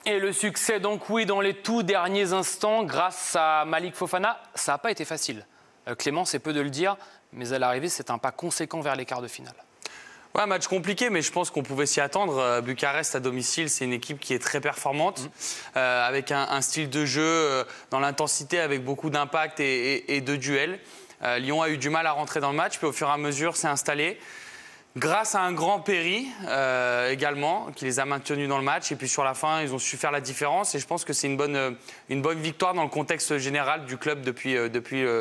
Et le succès donc oui dans les tout derniers instants grâce à Malik Fofana, ça n'a pas été facile. Clément, c'est peu de le dire, mais à l'arrivée c'est un pas conséquent vers les quarts de finale. Ouais, match compliqué, mais je pense qu'on pouvait s'y attendre. Bucarest à domicile, c'est une équipe qui est très performante, avec un style de jeu dans l'intensité, avec beaucoup d'impact et de duels. Lyon a eu du mal à rentrer dans le match, puis au fur et à mesure s'est installé. Grâce à un grand Péry également, qui les a maintenus dans le match. Et puis sur la fin, ils ont su faire la différence. Et je pense que c'est une bonne victoire dans le contexte général du club depuis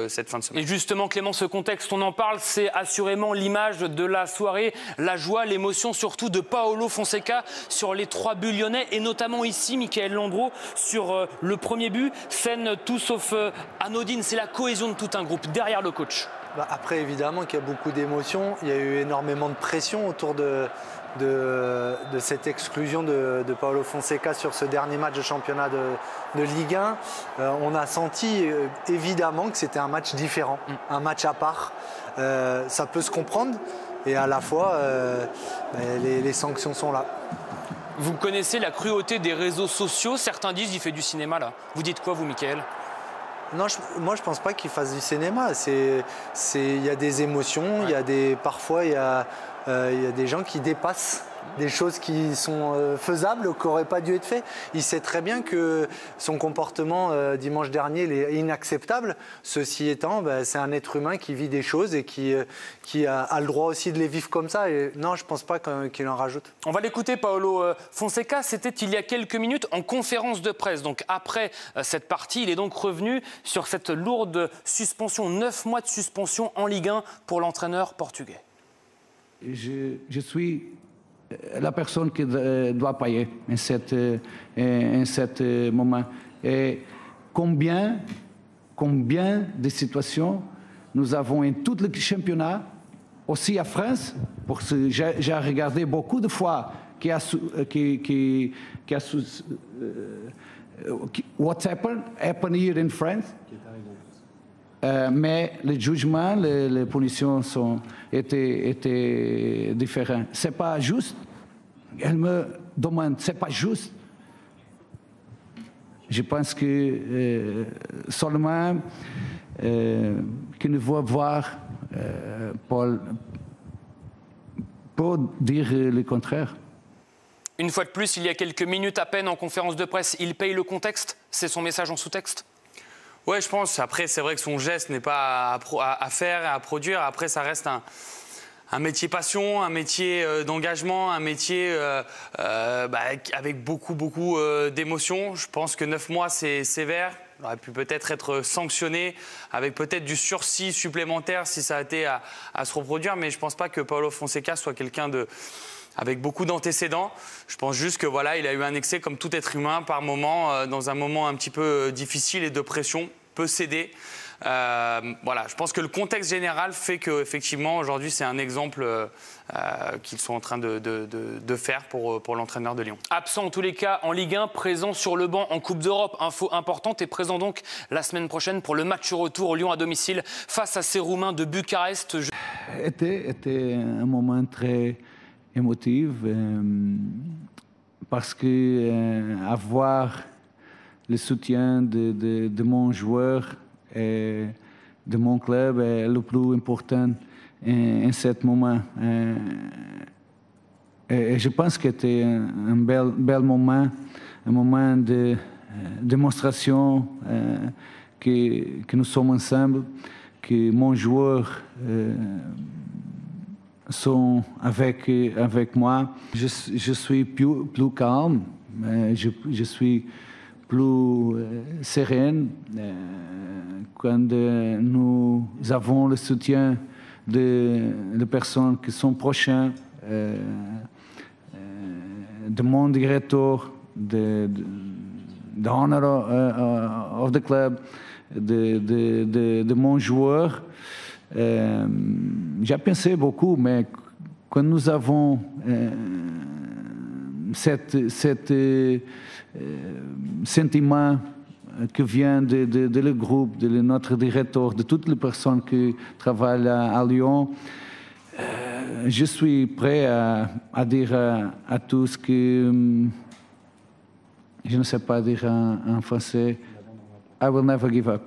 cette fin de semaine. Et justement, Clément, ce contexte, on en parle, c'est assurément l'image de la soirée, la joie, l'émotion surtout de Paolo Fonseca sur les 3 buts lyonnais. Et notamment ici, Michael Landreau, sur le premier but. Scène tout sauf anodine, c'est la cohésion de tout un groupe derrière le coach. Après, évidemment qu'il y a beaucoup d'émotions. Il y a eu énormément de pression autour de cette exclusion de Paolo Fonseca sur ce dernier match de championnat de Ligue 1. On a senti évidemment que c'était un match différent, un match à part. Ça peut se comprendre et à la fois, les sanctions sont là. Vous connaissez la cruauté des réseaux sociaux. Certains disent qu'il fait du cinéma là. Vous dites quoi, vous, Michael ? Non, moi je pense pas qu'il fasse du cinéma. Il y a des émotions, parfois il y a des gens qui dépassent des choses qui sont faisables, qui n'auraient pas dû être faites. Il sait très bien que son comportement dimanche dernier est inacceptable. Ceci étant, c'est un être humain qui vit des choses et qui a le droit aussi de les vivre comme ça. Et non, je ne pense pas qu'il en rajoute. On va l'écouter, Paolo Fonseca. C'était il y a quelques minutes en conférence de presse. Donc après cette partie, il est donc revenu sur cette lourde suspension, 9 mois de suspension en Ligue 1 pour l'entraîneur portugais. Je suis la personne qui doit payer en ce moment. Et combien de situations nous avons en tout le championnat, aussi à France, parce que j'ai regardé beaucoup de fois what's happened here in France. Mais les jugements, les punitions étaient différents. C'est pas juste. Elle me demande, c'est pas juste. Je pense que seulement qu'il ne va voir pour dire le contraire. Une fois de plus, il y a quelques minutes à peine en conférence de presse, il paye le contexte. C'est son message en sous-texte. Ouais, je pense. Après, c'est vrai que son geste n'est pas à faire et à produire. Après, ça reste un métier passion, un métier d'engagement, un métier avec beaucoup d'émotions. Je pense que 9 mois, c'est sévère. Il aurait pu peut-être être sanctionné avec peut-être du sursis supplémentaire si ça a été à se reproduire. Mais je ne pense pas que Paolo Fonseca soit quelqu'un avec beaucoup d'antécédents. Je pense juste que il a eu un excès comme tout être humain par moment, dans un moment un petit peu difficile et de pression, peut céder. Je pense que le contexte général fait qu'effectivement aujourd'hui c'est un exemple qu'ils sont en train de faire pour l'entraîneur de Lyon. Absent en tous les cas en Ligue 1, présent sur le banc en Coupe d'Europe, info importante, et présent donc la semaine prochaine pour le match retour Lyon à domicile face à ces Roumains de Bucarest. Était un moment très émotif parce que avoir le soutien de mon joueur et de mon club est le plus important en ce moment. Et je pense que c'était un bel moment, un moment de démonstration que nous sommes ensemble, que mon joueur sont avec moi. Je suis plus calme, je suis plus sereine quand nous avons le soutien de personnes qui sont proches de mon directeur, de owner of the club, de mon joueur. J'ai pensé beaucoup, mais quand nous avons cet sentiment qui vient de le groupe, de notre directeur, de toutes les personnes qui travaillent à Lyon, je suis prêt à dire à tous que je ne sais pas dire en français, I will never give up.